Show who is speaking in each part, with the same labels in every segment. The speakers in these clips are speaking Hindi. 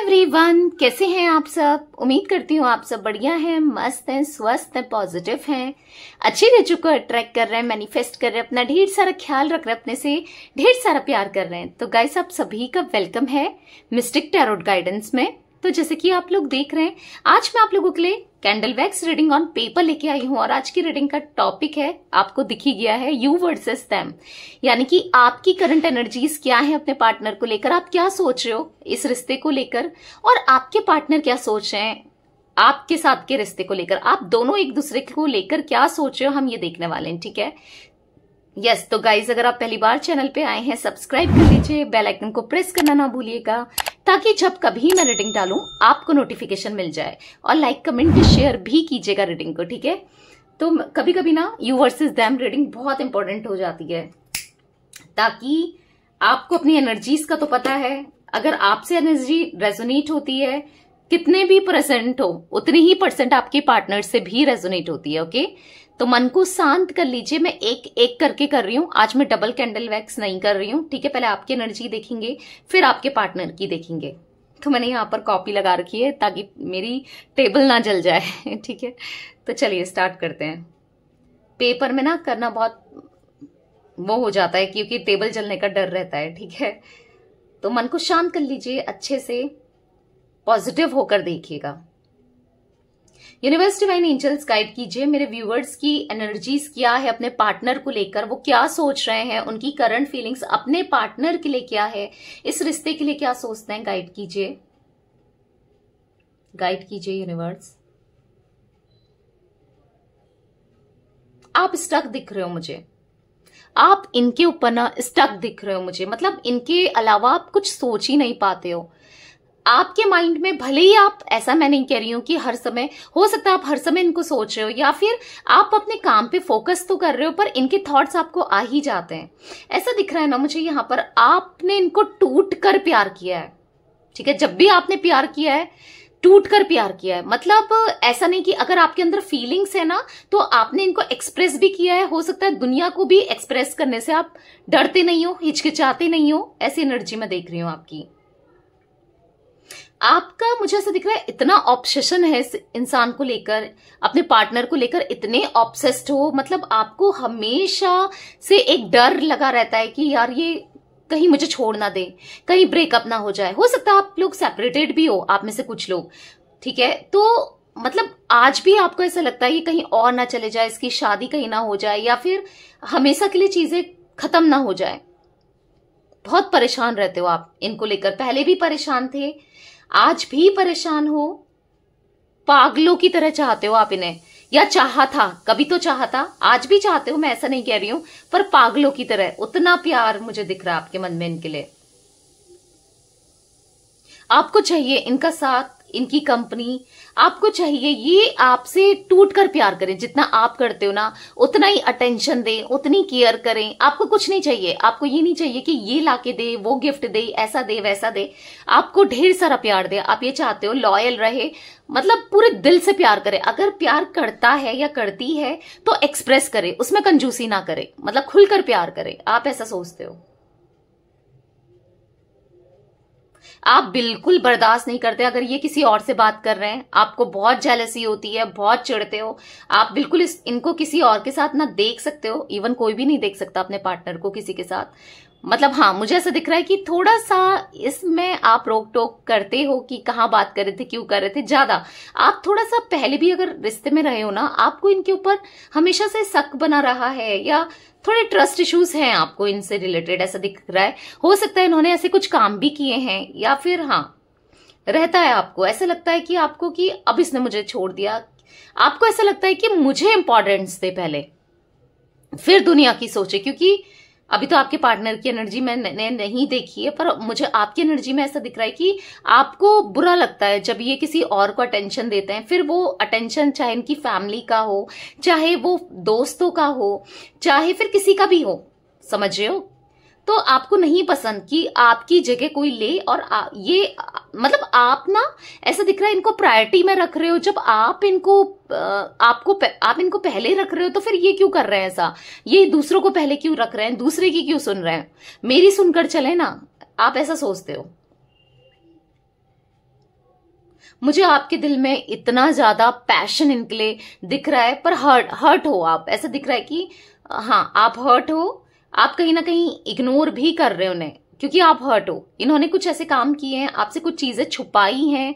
Speaker 1: एवरीवन, कैसे हैं आप सब। उम्मीद करती हूँ आप सब बढ़िया हैं, मस्त हैं, स्वस्थ हैं, पॉजिटिव हैं, अच्छी चीजों को अट्रैक्ट कर रहे हैं, मैनिफेस्ट कर रहे हैं, अपना ढेर सारा ख्याल रख रहे हैं, अपने से ढेर सारा प्यार कर रहे हैं। तो गाइस, आप सभी का वेलकम है मिस्टिक टैरोट गाइडेंस में। तो जैसे कि आप लोग देख रहे हैं, आज मैं आप लोगों के लिए candle wax reading on paper लेके आई हूं और आज की रीडिंग का टॉपिक है, आपको दिख ही गया है, यू वर्सेस देम। यानी कि आपकी करंट एनर्जीज क्या है अपने पार्टनर को लेकर, आप क्या सोच रहे हो इस रिश्ते को लेकर और आपके पार्टनर क्या सोच रहे हैं आपके साथ के रिश्ते को लेकर। आप दोनों एक दूसरे को लेकर क्या सोच रहे हो, हम ये देखने वाले हैं, ठीक है। यस, तो गाइज, अगर आप पहली बार चैनल पे आए हैं, सब्सक्राइब कर लीजिए, बेल आइकन को प्रेस करना ना भूलिएगा ताकि जब कभी मैं रीडिंग डालूं आपको नोटिफिकेशन मिल जाए। और लाइक, कमेंट, शेयर भी कीजिएगा रीडिंग को, ठीक है। तो कभी कभी ना यू वर्सेस देम रीडिंग बहुत इंपॉर्टेंट हो जाती है, ताकि आपको अपनी एनर्जीज का तो पता है। अगर आपसे एनर्जी रेजोनेट होती है, कितने भी परसेंट हो, उतनी ही परसेंट आपके पार्टनर से भी रेजोनेट होती है। ओके, तो मन को शांत कर लीजिए। मैं एक एक करके कर रही हूँ आज, मैं डबल कैंडल वैक्स नहीं कर रही हूँ, ठीक है। पहले आपकी एनर्जी देखेंगे, फिर आपके पार्टनर की देखेंगे। तो मैंने यहाँ पर कॉपी लगा रखी है ताकि मेरी टेबल ना जल जाए, ठीक है। तो चलिए स्टार्ट करते हैं। पेपर में ना करना बहुत वो हो जाता है क्योंकि टेबल जलने का डर रहता है, ठीक है। तो मन को शांत कर लीजिए, अच्छे से पॉजिटिव होकर देखिएगा। यूनिवर्स डिवाइन एंजल्स गाइड कीजिए मेरे व्यूअर्स की एनर्जीज क्या है अपने पार्टनर को लेकर, वो क्या सोच रहे हैं, उनकी करंट फीलिंग्स अपने पार्टनर के लिए क्या है, इस रिश्ते के लिए क्या सोचते हैं। गाइड कीजिए, गाइड कीजिए यूनिवर्स। आप स्टक दिख रहे हो मुझे, आप इनके ऊपर ना स्टक दिख रहे हो मुझे, मतलब इनके अलावा आप कुछ सोच ही नहीं पाते हो। आपके माइंड में भले ही आप, ऐसा मैं नहीं कह रही हूं कि हर समय, हो सकता है आप हर समय इनको सोच रहे हो या फिर आप अपने काम पे फोकस तो कर रहे हो, पर इनके थॉट्स आपको आ ही जाते हैं। ऐसा दिख रहा है ना मुझे यहाँ पर, आपने इनको टूट कर प्यार किया है, ठीक है। जब भी आपने प्यार किया है, टूट कर प्यार किया है। मतलब ऐसा नहीं कि अगर आपके अंदर फीलिंग्स है ना, तो आपने इनको एक्सप्रेस भी किया है। हो सकता है दुनिया को भी एक्सप्रेस करने से आप डरते नहीं हो, हिचकिचाते नहीं हो। ऐसी एनर्जी मैं देख रही हूं आपकी। आपका मुझे ऐसा दिख रहा है, इतना ऑब्सेशन है इस इंसान को लेकर, अपने पार्टनर को लेकर इतने ऑब्सेस्ड हो। मतलब आपको हमेशा से एक डर लगा रहता है कि यार ये कहीं मुझे छोड़ ना दे, कहीं ब्रेकअप ना हो जाए। हो सकता है आप लोग सेपरेटेड भी हो, आप में से कुछ लोग, ठीक है। तो मतलब आज भी आपको ऐसा लगता है कि कहीं और ना चले जाए, इसकी शादी कहीं ना हो जाए, या फिर हमेशा के लिए चीजें खत्म ना हो जाए। बहुत परेशान रहते हो आप इनको लेकर, पहले भी परेशान थे, आज भी परेशान हो, पागलों की तरह चाहते हो आप इन्हें, या चाहा था, कभी तो चाहा था, आज भी चाहते हो, मैं ऐसा नहीं कह रही हूं, पर पागलों की तरह। उतना प्यार मुझे दिख रहा है आपके मन में इनके लिए। आपको चाहिए इनका साथ, इनकी कंपनी आपको चाहिए। ये आपसे टूट कर प्यार करें, जितना आप करते हो ना, उतना ही अटेंशन दे, उतनी केयर करें। आपको कुछ नहीं चाहिए, आपको ये नहीं चाहिए कि ये लाके दे, वो गिफ्ट दे, ऐसा दे, वैसा दे। आपको ढेर सारा प्यार दे। आप ये चाहते हो लॉयल रहे, मतलब पूरे दिल से प्यार करे। अगर प्यार करता है या करती है तो एक्सप्रेस करे, उसमें कंजूसी ना करे, मतलब खुलकर प्यार करे। आप ऐसा सोचते हो। आप बिल्कुल बर्दाश्त नहीं करते अगर ये किसी और से बात कर रहे हैं। आपको बहुत जेलसी होती है, बहुत चिढ़ते हो आप। बिल्कुल इनको किसी और के साथ ना देख सकते हो, इवन कोई भी नहीं देख सकता अपने पार्टनर को किसी के साथ। मतलब हाँ, मुझे ऐसा दिख रहा है कि थोड़ा सा इसमें आप रोक टोक करते हो कि कहाँ बात कर रहे थे, क्यों कर रहे थे। ज्यादा आप थोड़ा सा पहले भी अगर रिश्ते में रहे हो ना, आपको इनके ऊपर हमेशा से शक बना रहा है, या थोड़े ट्रस्ट इश्यूज हैं आपको इनसे रिलेटेड, ऐसा दिख रहा है। हो सकता है इन्होंने ऐसे कुछ काम भी किए हैं, या फिर हाँ रहता है आपको ऐसा लगता है कि आपको कि अब इसने मुझे छोड़ दिया। आपको ऐसा लगता है कि मुझे इंपॉर्टेंस दे पहले, फिर दुनिया की सोचे। क्योंकि अभी तो आपके पार्टनर की एनर्जी मैंने नहीं देखी है, पर मुझे आपकी एनर्जी में ऐसा दिख रहा है कि आपको बुरा लगता है जब ये किसी और को अटेंशन देते हैं। फिर वो अटेंशन चाहे इनकी फैमिली का हो, चाहे वो दोस्तों का हो, चाहे फिर किसी का भी हो, समझ रहे हो। तो आपको नहीं पसंद कि आपकी जगह कोई ले, और ये मतलब आप ना ऐसा दिख रहा है इनको प्रायोरिटी में रख रहे हो। जब आप इनको आप इनको पहले रख रहे हो, तो फिर ये क्यों कर रहे हैं ऐसा, ये दूसरों को पहले क्यों रख रहे हैं, दूसरे की क्यों सुन रहे हैं, मेरी सुनकर चले ना। आप ऐसा सोचते हो। मुझे आपके दिल में इतना ज्यादा पैशन इनके लिए दिख रहा है, पर हर्ट हो आप, ऐसा दिख रहा है कि हाँ आप हर्ट हो, आप कहीं ना कहीं इग्नोर भी कर रहे हो उन्हें क्योंकि आप हर्ट हो। इन्होंने कुछ ऐसे काम किए हैं, आपसे कुछ चीजें छुपाई हैं,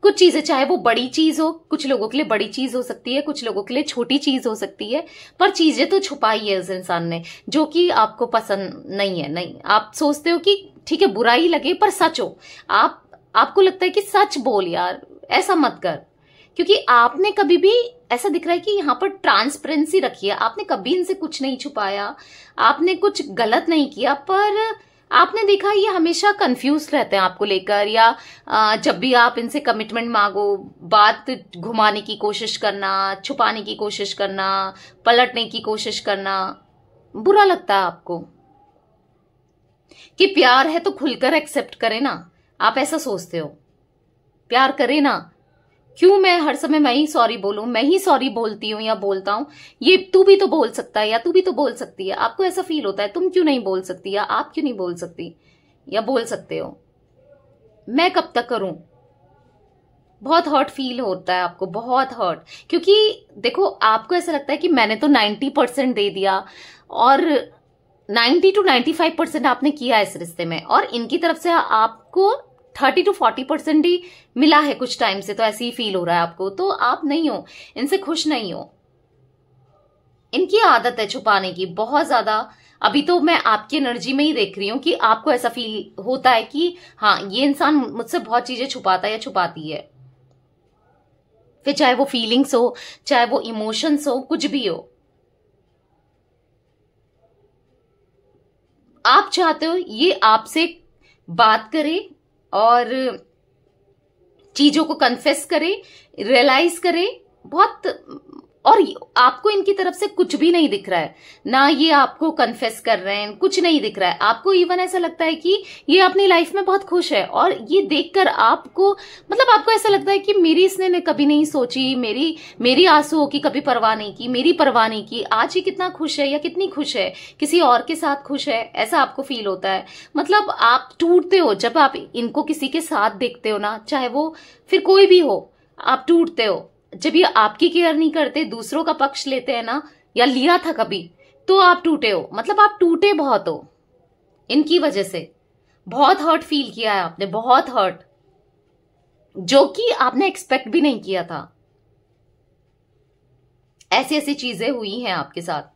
Speaker 1: कुछ चीजें, चाहे वो बड़ी चीज हो, कुछ लोगों के लिए बड़ी चीज हो सकती है, कुछ लोगों के लिए छोटी चीज हो सकती है, पर चीजें तो छुपाई है उस इंसान ने जो कि आपको पसंद नहीं है। नहीं, आप सोचते हो कि ठीक है बुराई लगे पर सच हो, आपको लगता है कि सच बोल यार, ऐसा मत कर, क्योंकि आपने कभी भी, ऐसा दिख रहा है कि यहाँ पर ट्रांसपेरेंसी रखी है, आपने कभी इनसे कुछ नहीं छुपाया, आपने कुछ गलत नहीं किया, पर आपने देखा ये हमेशा कंफ्यूज रहते हैं आपको लेकर, या जब भी आप इनसे कमिटमेंट मांगो, बात घुमाने की कोशिश करना, छुपाने की कोशिश करना, पलटने की कोशिश करना, बुरा लगता है आपको कि प्यार है तो खुलकर एक्सेप्ट करे ना, आप ऐसा सोचते हो, प्यार करे ना, क्यों मैं हर समय मैं ही सॉरी बोलूं, मैं ही सॉरी बोलती हूं या बोलता हूं, ये तू भी तो बोल सकता है या तू भी तो बोल सकती है, आपको ऐसा फील होता है तुम क्यों नहीं बोल सकती या आप क्यों नहीं बोल सकती या बोल सकते हो, मैं कब तक करूं। बहुत हर्ट फील होता है आपको, बहुत हर्ट, क्योंकि देखो आपको ऐसा लगता है कि मैंने तो 90% दे दिया और 90 to 95% आपने किया इस रिश्ते में, और इनकी तरफ से आपको 30 to 40% ही मिला है कुछ टाइम से, तो ऐसे ही फील हो रहा है आपको, तो आप नहीं हो, इनसे खुश नहीं हो। इनकी आदत है छुपाने की बहुत ज्यादा। अभी तो मैं आपकी एनर्जी में ही देख रही हूं कि आपको ऐसा फील होता है कि हाँ ये इंसान मुझसे बहुत चीजें छुपाता है या छुपाती है, फिर चाहे वो फीलिंग्स हो, चाहे वो इमोशंस हो, कुछ भी हो। आप चाहते हो ये आपसे बात करे और चीजों को कन्फेस करे, रियलाइज करे बहुत, और आपको इनकी तरफ से कुछ भी नहीं दिख रहा है ना, ये आपको कन्फेस कर रहे हैं, कुछ नहीं दिख रहा है आपको। इवन ऐसा लगता है कि ये अपनी लाइफ में बहुत खुश है, और ये देखकर आपको, मतलब आपको ऐसा लगता है कि मेरी इसने कभी नहीं सोची, मेरी आंसुओं की कभी परवाह नहीं की, मेरी परवाह नहीं की, आज ये कितना खुश है या कितनी खुश है, किसी और के साथ खुश है, ऐसा आपको फील होता है। मतलब आप टूटते हो जब आप इनको किसी के साथ देखते हो ना, चाहे वो फिर कोई भी हो, आप टूटते हो जब ये आपकी केयर नहीं करते, दूसरों का पक्ष लेते हैं ना, या लिया था कभी, तो आप टूटे हो, मतलब आप टूटे बहुत हो इनकी वजह से। बहुत हर्ट फील किया है आपने, बहुत हर्ट, जो कि आपने एक्सपेक्ट भी नहीं किया था। ऐसी ऐसी चीजें हुई हैं आपके साथ।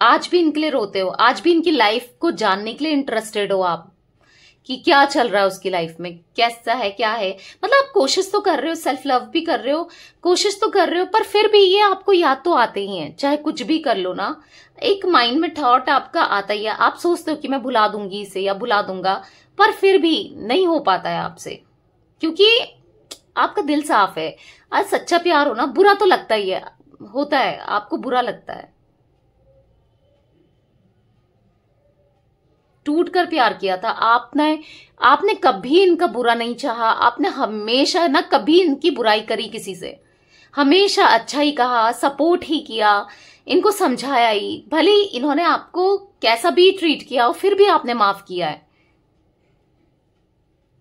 Speaker 1: आज भी इनके लिए रोते हो, आज भी इनकी लाइफ को जानने के लिए इंटरेस्टेड हो आप कि क्या चल रहा है उसकी लाइफ में, कैसा है, क्या है। मतलब आप कोशिश तो कर रहे हो, सेल्फ लव भी कर रहे हो, कोशिश तो कर रहे हो, पर फिर भी ये आपको याद तो आते ही हैं, चाहे कुछ भी कर लो ना, एक माइंड में थॉट आपका आता ही है, आप सोचते हो कि मैं भुला दूंगी इसे या भुला दूंगा, पर फिर भी नहीं हो पाता है आपसे, क्योंकि आपका दिल साफ है। आज सच्चा प्यार हो ना, बुरा तो लगता ही है, होता है, आपको बुरा लगता है। टूट कर प्यार किया था आपने कभी इनका बुरा नहीं चाहा, आपने हमेशा ना कभी इनकी बुराई करी किसी से, हमेशा अच्छा ही कहा, सपोर्ट ही किया, इनको समझाया ही, भले इन्होंने आपको कैसा भी ट्रीट किया हो, फिर भी आपने माफ किया है।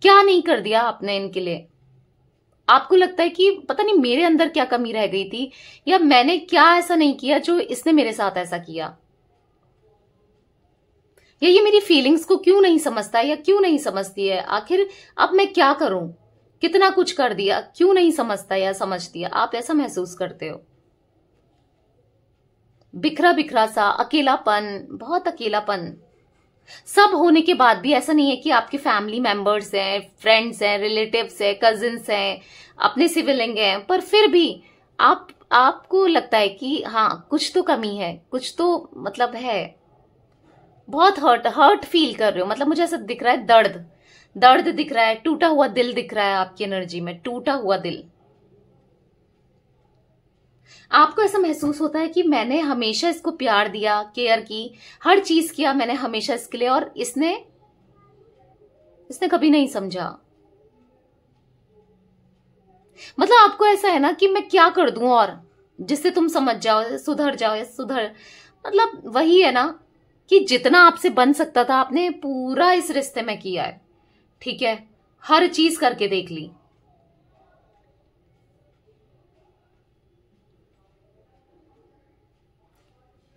Speaker 1: क्या नहीं कर दिया आपने इनके लिए। आपको लगता है कि पता नहीं मेरे अंदर क्या कमी रह गई थी, या मैंने क्या ऐसा नहीं किया जो इसने मेरे साथ ऐसा किया, या ये मेरी फीलिंग्स को क्यों नहीं समझता है या क्यों नहीं समझती है, आखिर अब मैं क्या करूं, कितना कुछ कर दिया, क्यों नहीं समझता या समझती है। आप ऐसा महसूस करते हो, बिखरा बिखरा सा अकेलापन, बहुत अकेलापन। सब होने के बाद भी ऐसा नहीं है कि आपके फैमिली मेंबर्स हैं, फ्रेंड्स हैं, रिलेटिव्स हैं, कजिन्स हैं, अपने सिबलिंग हैं, पर फिर भी आपको लगता है कि हाँ कुछ तो कमी है, कुछ तो मतलब है। बहुत हर्ट फील कर रहे हो, मतलब मुझे ऐसा दिख रहा है, दर्द दिख रहा है, टूटा हुआ दिल दिख रहा है आपकी एनर्जी में, टूटा हुआ दिल। आपको ऐसा महसूस होता है कि मैंने हमेशा इसको प्यार दिया, केयर की, हर चीज किया मैंने हमेशा इसके लिए, और इसने कभी नहीं समझा। मतलब आपको ऐसा है ना कि मैं क्या कर दूं और जिससे तुम समझ जाओ, सुधर जाओ, सुधर, मतलब वही है ना, कि जितना आपसे बन सकता था आपने पूरा इस रिश्ते में किया है, ठीक है, हर चीज करके देख ली।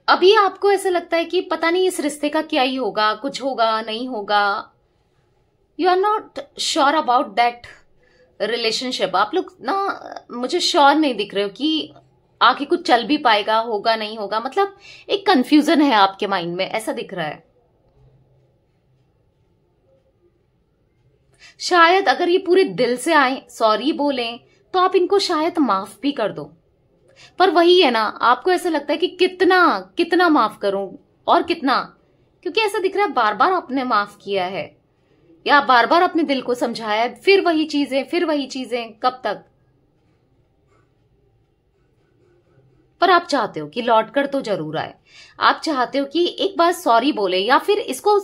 Speaker 1: अभी आपको ऐसा लगता है कि पता नहीं इस रिश्ते का क्या ही होगा, कुछ होगा नहीं होगा, you are not sure about that relationship. आप लोग ना मुझे श्योर नहीं दिख रहे हो कि आगे कुछ चल भी पाएगा, होगा नहीं होगा, मतलब एक कंफ्यूजन है आपके माइंड में, ऐसा दिख रहा है। शायद अगर ये पूरे दिल से आए, सॉरी बोलें, तो आप इनको शायद माफ भी कर दो। पर वही है ना, आपको ऐसा लगता है कि कितना कितना माफ करूं और कितना, क्योंकि ऐसा दिख रहा है बार बार आपने माफ किया है या बार बार अपने दिल को समझाया है, फिर वही चीजें फिर वही चीजें, कब तक। पर आप चाहते हो कि लौट कर तो जरूर आए, आप चाहते हो कि एक बार सॉरी बोले, या फिर इसको,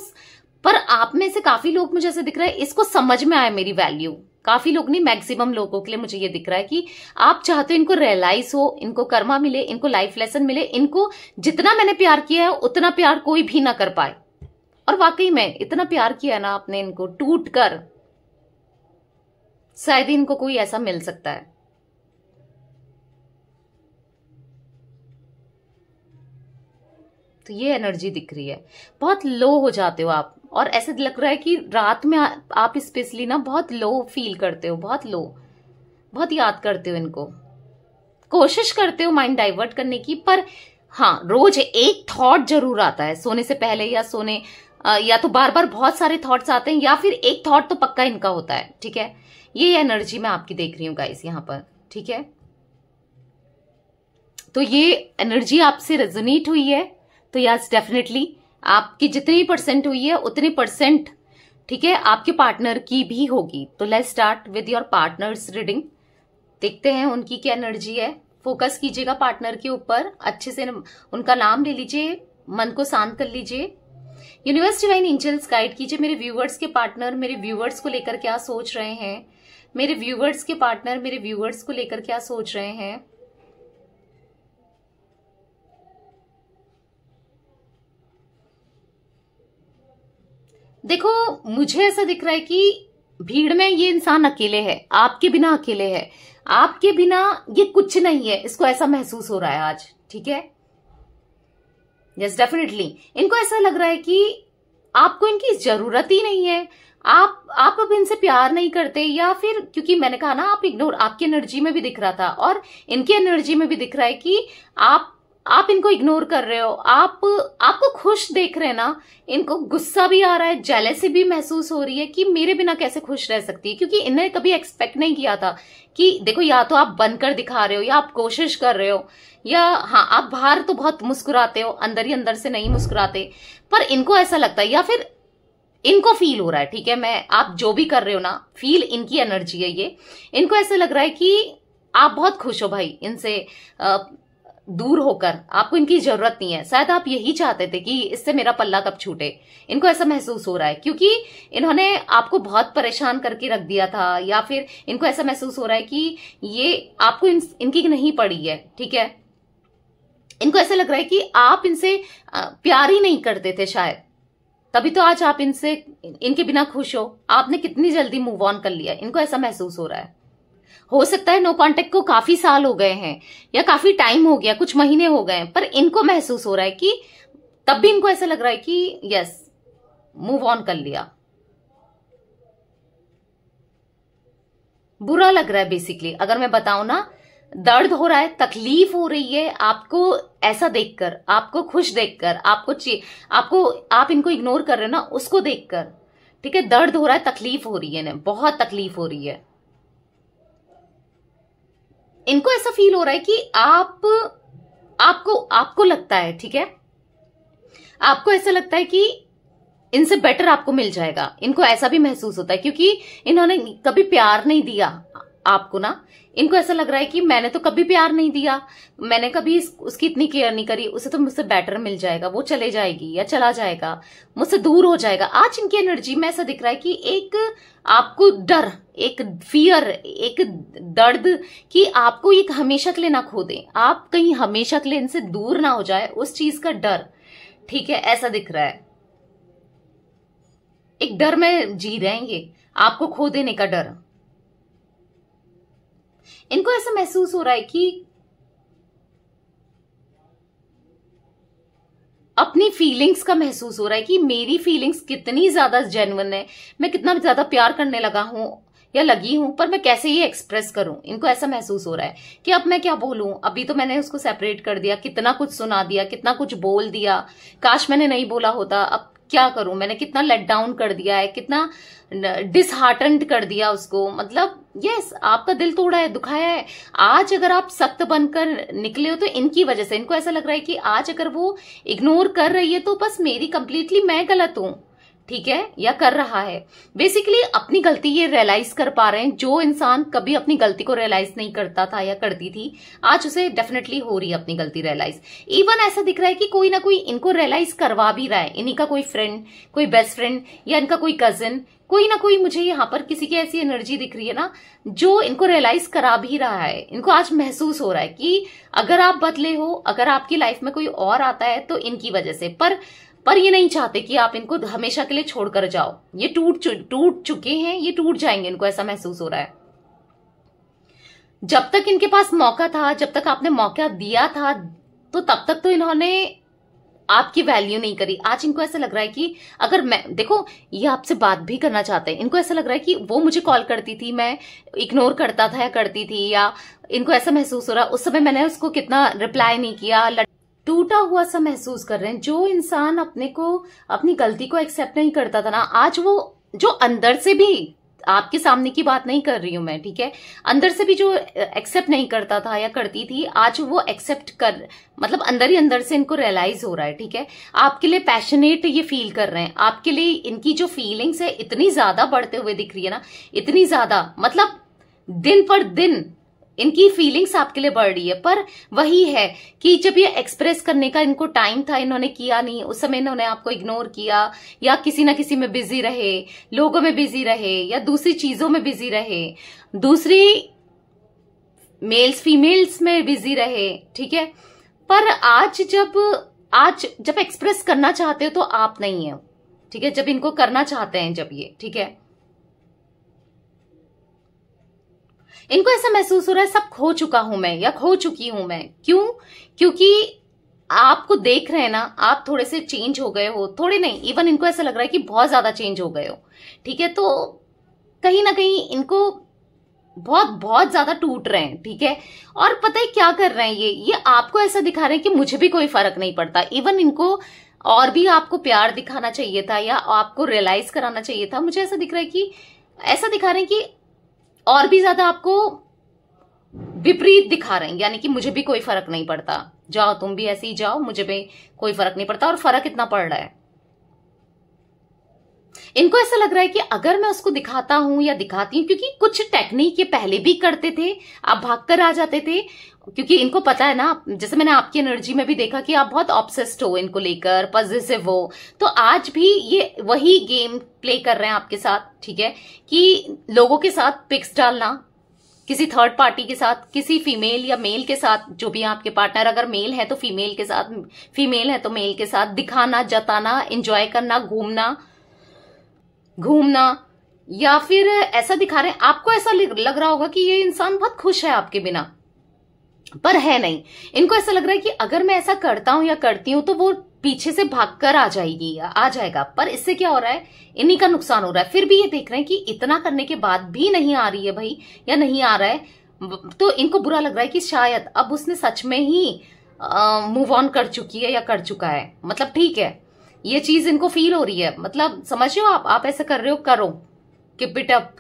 Speaker 1: पर आप में से काफी लोग मुझे ऐसे दिख रहा है इसको समझ में आए मेरी वैल्यू। काफी लोग नहीं, मैक्सिमम लोगों के लिए मुझे ये दिख रहा है कि आप चाहते हो इनको रियलाइज हो, इनको कर्मा मिले, इनको लाइफ लेसन मिले, इनको जितना मैंने प्यार किया है उतना प्यार कोई भी ना कर पाए। और वाकई में इतना प्यार किया ना आपने इनको, टूट कर, शायद इनको कोई ऐसा मिल सकता है। तो ये एनर्जी दिख रही है, बहुत लो हो जाते हो आप, और ऐसे लग रहा है कि रात में आप स्पेशली ना बहुत लो फील करते हो, बहुत लो, बहुत याद करते हो इनको, कोशिश करते हो माइंड डाइवर्ट करने की। पर हाँ, रोज एक थॉट जरूर आता है सोने से पहले या सोने, या तो बार बार बहुत सारे थॉट्स आते हैं, या फिर एक थॉट तो पक्का इनका होता है, ठीक है। ये एनर्जी मैं आपकी देख रही हूँ गाइस यहाँ पर, ठीक है। तो ये एनर्जी आपसे रेजोनेट हुई है, तो यस डेफिनेटली आपकी जितनी परसेंट हुई है उतनी परसेंट, ठीक है, आपके पार्टनर की भी होगी। तो let's start with your partners reading, देखते हैं उनकी क्या एनर्जी है। फोकस कीजिएगा पार्टनर के ऊपर, अच्छे से उनका नाम ले लीजिए, मन को शांत कर लीजिए। यूनिवर्स डिवाइन एंजल्स गाइड कीजिए मेरे व्यूवर्स के पार्टनर मेरे व्यूवर्स को लेकर क्या सोच रहे हैं, मेरे व्यूवर्स के पार्टनर मेरे व्यूवर्स को लेकर क्या सोच रहे हैं। देखो मुझे ऐसा दिख रहा है कि भीड़ में ये इंसान अकेले है, आपके बिना अकेले है, आपके बिना ये कुछ नहीं है, इसको ऐसा महसूस हो रहा है आज, ठीक है। यस डेफिनेटली इनको ऐसा लग रहा है कि आपको इनकी जरूरत ही नहीं है, आप अब इनसे प्यार नहीं करते, या फिर क्योंकि मैंने कहा ना आप इग्नोर, आपकी एनर्जी में भी दिख रहा था और इनकी एनर्जी में भी दिख रहा है कि आप इनको इग्नोर कर रहे हो, आपको खुश देख रहे हैं ना, इनको गुस्सा भी आ रहा है, जेलेसी भी महसूस हो रही है कि मेरे बिना कैसे खुश रह सकती है, क्योंकि इन्हें कभी एक्सपेक्ट नहीं किया था कि देखो या तो आप बनकर दिखा रहे हो या आप कोशिश कर रहे हो, या हाँ आप बाहर तो बहुत मुस्कुराते हो, अंदर ही अंदर से नहीं मुस्कुराते। पर इनको ऐसा लगता है, या फिर इनको फील हो रहा है, ठीक है, मैं आप जो भी कर रहे हो ना, फील इनकी एनर्जी है ये, इनको ऐसा लग रहा है कि आप बहुत खुश हो भाई इनसे दूर होकर, आपको इनकी जरूरत नहीं है। शायद आप यही चाहते थे कि इससे मेरा पल्ला कब छूटे, इनको ऐसा महसूस हो रहा है, क्योंकि इन्होंने आपको बहुत परेशान करके रख दिया था, या फिर इनको ऐसा महसूस हो रहा है कि ये आपको इनकी नहीं पड़ी है, ठीक है। इनको ऐसा लग रहा है कि आप इनसे प्यार ही नहीं करते थे शायद, तभी तो आज आप इनके बिना खुश हो, आपने कितनी जल्दी मूव ऑन कर लिया, इनको ऐसा महसूस हो रहा है। हो सकता है नो कांटेक्ट को काफी साल हो गए हैं या काफी टाइम हो गया, कुछ महीने हो गए, पर इनको महसूस हो रहा है कि तब भी इनको ऐसा लग रहा है कि यस मूव ऑन कर लिया। बुरा लग रहा है बेसिकली, अगर मैं बताऊं ना, दर्द हो रहा है, तकलीफ हो रही है आपको ऐसा देखकर, आपको खुश देखकर, आप इनको इग्नोर कर रहे हो ना उसको देखकर, ठीक है, दर्द हो रहा है, तकलीफ हो रही है, बहुत तकलीफ हो रही है। इनको ऐसा फील हो रहा है कि आपको लगता है, ठीक है, आपको ऐसा लगता है कि इनसे बेटर आपको मिल जाएगा, इनको ऐसा भी महसूस होता है, क्योंकि इन्होंने कभी प्यार नहीं दिया आपको ना, इनको ऐसा लग रहा है कि मैंने तो कभी प्यार नहीं दिया, मैंने कभी उसकी इतनी केयर नहीं करी, उसे तो मुझसे बेटर मिल जाएगा, वो चले जाएगी या चला जाएगा, मुझसे दूर हो जाएगा। आज इनकी एनर्जी में ऐसा दिख रहा है कि एक आपको डर, एक फियर, एक दर्द कि आपको ये हमेशा के लिए ना खो दें, आप कहीं हमेशा के लिए इनसे दूर ना हो जाए, उस चीज का डर, ठीक है, ऐसा दिख रहा है। एक डर में जी रहे हैं ये, आपको खो देने का डर। इनको ऐसा महसूस हो रहा है कि अपनी फीलिंग्स का महसूस हो रहा है कि मेरी फीलिंग्स कितनी ज्यादा जेन्युइन है, मैं कितना ज्यादा प्यार करने लगा हूं या लगी हूं, पर मैं कैसे ये एक्सप्रेस करूं। इनको ऐसा महसूस हो रहा है कि अब मैं क्या बोलूं, अभी तो मैंने उसको सेपरेट कर दिया, कितना कुछ सुना दिया, कितना कुछ बोल दिया, काश मैंने नहीं बोला होता, अब क्या करूं, मैंने कितना लेट डाउन कर दिया है, कितना डिसहार्टेंड कर दिया उसको। मतलब यस, आपका दिल तोड़ा है, दुखाया है। आज अगर आप सख्त बनकर निकले हो तो इनकी वजह से। इनको ऐसा लग रहा है कि आज अगर वो इग्नोर कर रही है तो बस मेरी कंप्लीटली मैं गलत हूं, ठीक है, या कर रहा है। बेसिकली अपनी गलती ये रियलाइज कर पा रहे हैं। जो इंसान कभी अपनी गलती को रियलाइज नहीं करता था या करती थी, आज उसे डेफिनेटली हो रही है अपनी गलती रियलाइज। इवन ऐसा दिख रहा है कि कोई ना कोई इनको रियलाइज करवा भी रहा है। इन्हीं का कोई फ्रेंड, कोई बेस्ट फ्रेंड या इनका कोई कजिन, कोई ना कोई, मुझे यहाँ पर किसी की ऐसी एनर्जी दिख रही है ना जो इनको रियलाइज करा भी रहा है। इनको आज महसूस हो रहा है कि अगर आप बदले हो, अगर आपकी लाइफ में कोई और आता है तो इनकी वजह से। पर ये नहीं चाहते कि आप इनको हमेशा के लिए छोड़कर जाओ। ये टूट चुके हैं, ये टूट जाएंगे, इनको ऐसा महसूस हो रहा है। जब तक इनके पास मौका था, जब तक आपने मौका दिया था, तो तब तक तो इन्होंने आपकी वैल्यू नहीं करी। आज इनको ऐसा लग रहा है कि अगर मैं, देखो, ये आपसे बात भी करना चाहते हैं। इनको ऐसा लग रहा है कि वो मुझे कॉल करती थी, मैं इग्नोर करता था या करती थी, या इनको ऐसा महसूस हो रहा है उस समय मैंने उसको कितना रिप्लाई नहीं किया, टूटा हुआ सा महसूस कर रहे हैं। जो इंसान अपने को, अपनी गलती को एक्सेप्ट नहीं करता था ना, आज वो, जो अंदर से भी, आपके सामने की बात नहीं कर रही हूं मैं, ठीक है, अंदर से भी जो एक्सेप्ट नहीं करता था या करती थी, आज वो एक्सेप्ट कर, मतलब अंदर ही अंदर से इनको रियलाइज हो रहा है, ठीक है। आपके लिए पैशनेट ये फील कर रहे हैं। आपके लिए इनकी जो फीलिंग्स है इतनी ज्यादा बढ़ते हुए दिख रही है ना, इतनी ज्यादा, मतलब दिन पर दिन इनकी फीलिंग्स आपके लिए बढ़ रही है। पर वही है कि जब ये एक्सप्रेस करने का इनको टाइम था, इन्होंने किया नहीं। उस समय इन्होंने आपको इग्नोर किया, या किसी ना किसी में बिजी रहे, लोगों में बिजी रहे, या दूसरी चीजों में बिजी रहे, दूसरी मेल्स फीमेल्स में बिजी रहे, ठीक है। पर आज जब एक्सप्रेस करना चाहते हो तो आप नहीं है, ठीक है, जब इनको करना चाहते हैं, जब ये, ठीक है, इनको ऐसा महसूस हो रहा है सब खो चुका हूं मैं या खो चुकी हूं मैं। क्यों? क्योंकि आपको देख रहे हैं ना, आप थोड़े से चेंज हो गए हो, थोड़े नहीं, इवन इनको ऐसा लग रहा है कि बहुत ज्यादा चेंज हो गए हो, ठीक है। तो कहीं ना कहीं इनको बहुत बहुत ज्यादा टूट रहे हैं, ठीक है। और पता है क्या कर रहे हैं ये आपको ऐसा दिखा रहे हैं कि मुझे भी कोई फर्क नहीं पड़ता। इवन इनको और भी आपको प्यार दिखाना चाहिए था या आपको रियलाइज कराना चाहिए था। मुझे ऐसा दिख रहा है कि, ऐसा दिखा रहे हैं कि और भी ज्यादा आपको विपरीत दिखा रहे हैं, यानी कि मुझे भी कोई फर्क नहीं पड़ता, जाओ तुम भी ऐसे ही जाओ, मुझे भी कोई फर्क नहीं पड़ता। और फर्क इतना पड़ रहा है, इनको ऐसा लग रहा है कि अगर मैं उसको दिखाता हूं या दिखाती हूं, क्योंकि कुछ टेक्निक ये पहले भी करते थे, आप भागकर आ जाते थे, क्योंकि इनको पता है ना, जैसे मैंने आपकी एनर्जी में भी देखा कि आप बहुत ऑब्सेस्ड हो इनको लेकर, पॉजिटिव हो। तो आज भी ये वही गेम प्ले कर रहे हैं आपके साथ, ठीक है, कि लोगों के साथ पिक्स डालना, किसी थर्ड पार्टी के साथ, किसी फीमेल या मेल के साथ, जो भी आपके पार्टनर, अगर मेल है तो फीमेल के साथ, फीमेल है तो मेल के साथ, दिखाना, जताना, एंजॉय करना, घूमना, या फिर ऐसा दिखा रहे हैं, आपको ऐसा लग रहा होगा कि ये इंसान बहुत खुश है आपके बिना, पर है नहीं। इनको ऐसा लग रहा है कि अगर मैं ऐसा करता हूं या करती हूं तो वो पीछे से भागकर आ जाएगी या आ जाएगा, पर इससे क्या हो रहा है, इन्हीं का नुकसान हो रहा है। फिर भी ये देख रहे हैं कि इतना करने के बाद भी नहीं आ रही है भाई, या नहीं आ रहा है, तो इनको बुरा लग रहा है कि शायद अब उसने सच में ही मूव ऑन कर चुकी है या कर चुका है। मतलब ठीक है, ये चीज इनको फील हो रही है, मतलब समझ रहे हो आप ऐसा कर रहे हो, करो, कीप इट अप,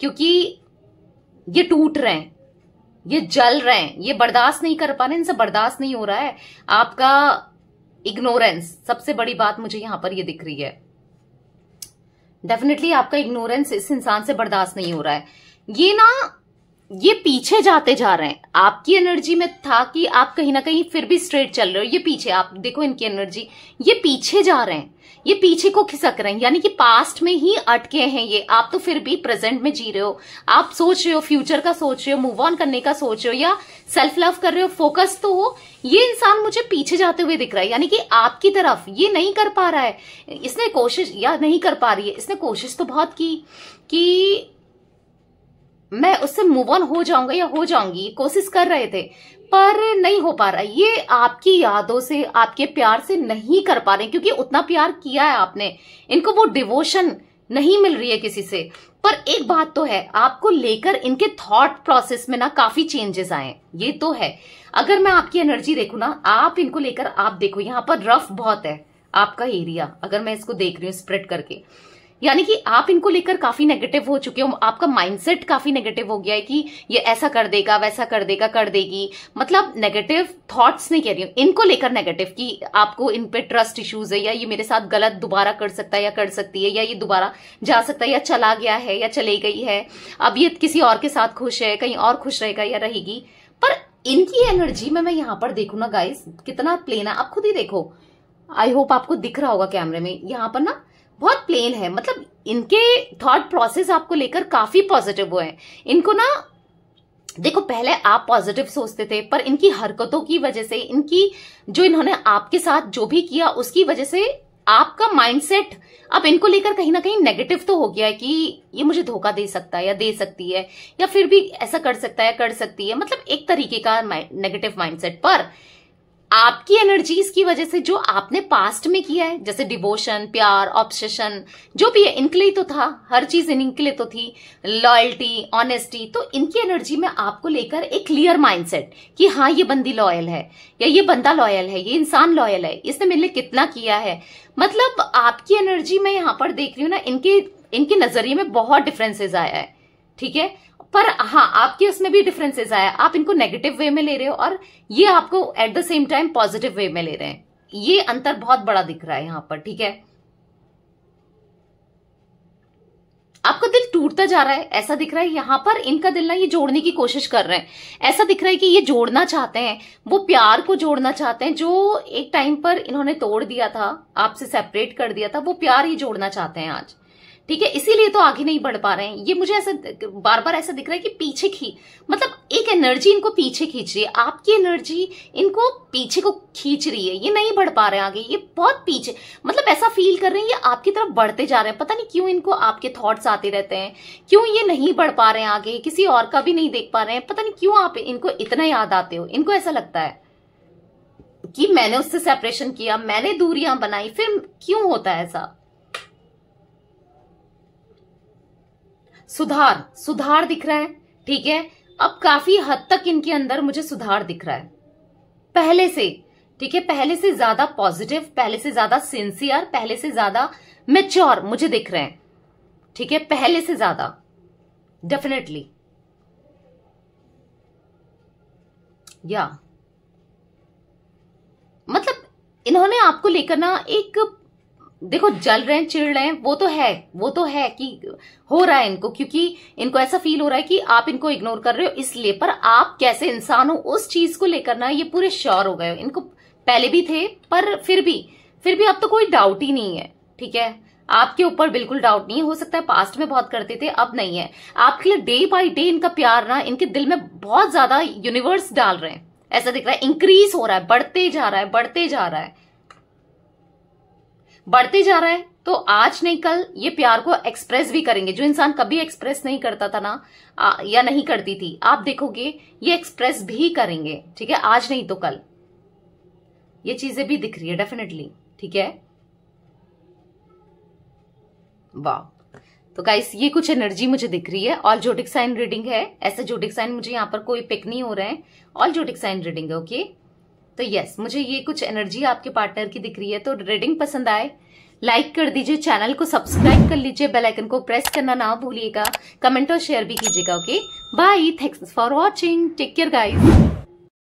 Speaker 1: क्योंकि ये टूट रहे हैं, ये जल रहे हैं, ये बर्दाश्त नहीं कर पा रहे, इनसे बर्दाश्त नहीं हो रहा है आपका इग्नोरेंस। सबसे बड़ी बात मुझे यहां पर ये दिख रही है, डेफिनेटली आपका इग्नोरेंस इस इंसान से बर्दाश्त नहीं हो रहा है। ये पीछे जाते जा रहे हैं। आपकी एनर्जी में था कि आप कहीं ना कहीं फिर भी स्ट्रेट चल रहे हो, ये पीछे, आप देखो इनकी एनर्जी, ये पीछे जा रहे हैं, ये पीछे को खिसक रहे हैं, यानी कि पास्ट में ही अटके हैं ये। आप तो फिर भी प्रेजेंट में जी रहे हो, आप सोच रहे हो, फ्यूचर का सोच रहे हो, मूव ऑन करने का सोच रहे हो, या सेल्फ लव कर रहे हो, फोकस तो हो। ये इंसान मुझे पीछे जाते हुए दिख रहा है, यानी कि आपकी तरफ ये नहीं कर पा रहा है। इसने कोशिश, या नहीं कर पा रही है, इसने कोशिश तो बहुत की कि मैं उससे मूव ऑन हो जाऊंगा या हो जाऊंगी, कोशिश कर रहे थे पर नहीं हो पा रहा। ये आपकी यादों से, आपके प्यार से नहीं कर पा रहे, क्योंकि उतना प्यार किया है आपने, इनको वो डिवोशन नहीं मिल रही है किसी से। पर एक बात तो है, आपको लेकर इनके थॉट प्रोसेस में ना काफी चेंजेस आए, ये तो है। अगर मैं आपकी एनर्जी देखूं ना, आप इनको लेकर, आप देखो यहाँ पर रफ बहुत है आपका एरिया, अगर मैं इसको देख रही हूँ स्प्रेड करके, यानी कि आप इनको लेकर काफी नेगेटिव हो चुके हो। आपका माइंडसेट काफी नेगेटिव हो गया है कि ये ऐसा कर देगा, वैसा कर देगा, कर देगी। मतलब नेगेटिव थॉट्स नहीं कह रही हूं, इनको लेकर नेगेटिव कि आपको इन पे ट्रस्ट इश्यूज है, या ये मेरे साथ गलत दोबारा कर सकता है या कर सकती है, या ये दोबारा जा सकता है, या चला गया है या चली गई है, अब ये किसी और के साथ खुश है, कहीं और खुश रहेगा या रहेगी। पर इनकी एनर्जी में मैं यहां पर देखू ना गाइस, कितना प्लेन है, आप खुद ही देखो। आई होप आपको दिख रहा होगा कैमरे में, यहां पर ना बहुत प्लेन है। मतलब इनके थॉट प्रोसेस आपको लेकर काफी पॉजिटिव हुए हैं। इनको ना देखो, पहले आप पॉजिटिव सोचते थे, पर इनकी हरकतों की वजह से, इनकी जो इन्होंने आपके साथ जो भी किया उसकी वजह से आपका माइंडसेट अब इनको लेकर कहीं ना कहीं नेगेटिव तो हो गया है कि ये मुझे धोखा दे सकता है या दे सकती है, या फिर भी ऐसा कर सकता है, कर सकती है। मतलब एक तरीके का नेगेटिव माइंडसेट। पर आपकी एनर्जीज की वजह से जो आपने पास्ट में किया है, जैसे डिवोशन, प्यार, ऑब्सेशन, जो भी है, इनके लिए तो था, हर चीज इनके लिए तो थी, लॉयल्टी, ऑनेस्टी। तो इनकी एनर्जी में आपको लेकर एक क्लियर माइंडसेट कि हाँ ये बंदी लॉयल है, या ये बंदा लॉयल है, ये इंसान लॉयल है, इसने मेरे लिए कितना किया है। मतलब आपकी एनर्जी में यहां पर देख रही हूँ ना, इनके नजरिए में बहुत डिफरेंसेस आया है, ठीक है। पर हाँ, आपके उसमें भी डिफरेंसेस आया, आप इनको नेगेटिव वे में ले रहे हो और ये आपको at the same time positive way में ले रहे हैं। ये अंतर बहुत बड़ा दिख रहा है यहां पर, ठीक है। आपका दिल टूटता जा रहा है, ऐसा दिख रहा है। यहां पर इनका दिल ना ये जोड़ने की कोशिश कर रहे हैं, ऐसा दिख रहा है कि ये जोड़ना चाहते हैं, वो प्यार को जोड़ना चाहते हैं जो एक टाइम पर इन्होंने तोड़ दिया था, आपसे सेपरेट कर दिया था, वो प्यार ही जोड़ना चाहते हैं आज, ठीक है। इसीलिए तो आगे नहीं बढ़ पा रहे हैं। ये मुझे ऐसा बार बार ऐसा दिख रहा है कि पीछे मतलब एक एनर्जी इनको पीछे खींच रही है, आपकी एनर्जी इनको पीछे को खींच रही है, ये नहीं बढ़ पा रहे हैं आगे, ये बहुत पीछे, मतलब ऐसा फील कर रहे हैं ये आपकी तरफ बढ़ते जा रहे हैं। पता नहीं क्यों इनको आपके थॉट्स आते रहते हैं, क्यों ये नहीं बढ़ पा रहे हैं आगे, किसी और का भी नहीं देख पा रहे हैं, पता नहीं क्यों आप इनको इतना याद आते हो। इनको ऐसा लगता है कि मैंने उससे सेपरेशन किया, मैंने दूरियां बनाई, फिर क्यों होता है ऐसा। सुधार दिख रहा है, ठीक है। अब काफी हद तक इनके अंदर मुझे सुधार दिख रहा है पहले से, ठीक है। पहले से ज्यादा पॉजिटिव, पहले से ज्यादा सिंसियर, पहले से ज्यादा मैच्योर मुझे दिख रहे हैं, ठीक है। पहले से ज्यादा डेफिनेटली, या मतलब इन्होंने आपको लेकर ना एक, देखो जल रहे हैं, चिढ़ रहे हैं, वो तो है कि हो रहा है इनको, क्योंकि इनको ऐसा फील हो रहा है कि आप इनको इग्नोर कर रहे हो इसलिए। पर आप कैसे इंसान हो उस चीज को लेकर ना ये पूरे श्योर हो गए हो। इनको पहले भी थे, पर फिर भी अब तो कोई डाउट ही नहीं है, ठीक है। आपके ऊपर बिल्कुल डाउट नहीं है। हो सकता है पास्ट में बहुत करते थे, अब नहीं है। आपके लिए डे बाय डे इनका प्यार ना इनके दिल में बहुत ज्यादा यूनिवर्स डाल रहे हैं, ऐसा दिख रहा है। इंक्रीज हो रहा है, बढ़ते जा रहा है, बढ़ते जा रहा है। तो आज नहीं कल ये प्यार को एक्सप्रेस भी करेंगे। जो इंसान कभी एक्सप्रेस नहीं करता था ना, या नहीं करती थी, आप देखोगे ये एक्सप्रेस भी करेंगे, ठीक है। आज नहीं तो कल ये चीजें भी दिख रही है डेफिनेटली, ठीक है। वाह, तो गाइस ये कुछ एनर्जी मुझे दिख रही है। ऑल जोडिक साइन रीडिंग है, ऐसे जोडिक साइन मुझे यहाँ पर कोई पिक नहीं हो रहे हैं, ऑल जोडिक साइन रीडिंग है, ओके। तो यस, मुझे ये कुछ एनर्जी आपके पार्टनर की दिख रही है। तो रीडिंग पसंद आए लाइक कर दीजिए, चैनल को सब्सक्राइब कर लीजिए, बेल आइकन को प्रेस करना ना भूलिएगा, कमेंट और शेयर भी कीजिएगा, okay. Bye, thanks for watching, take care guys.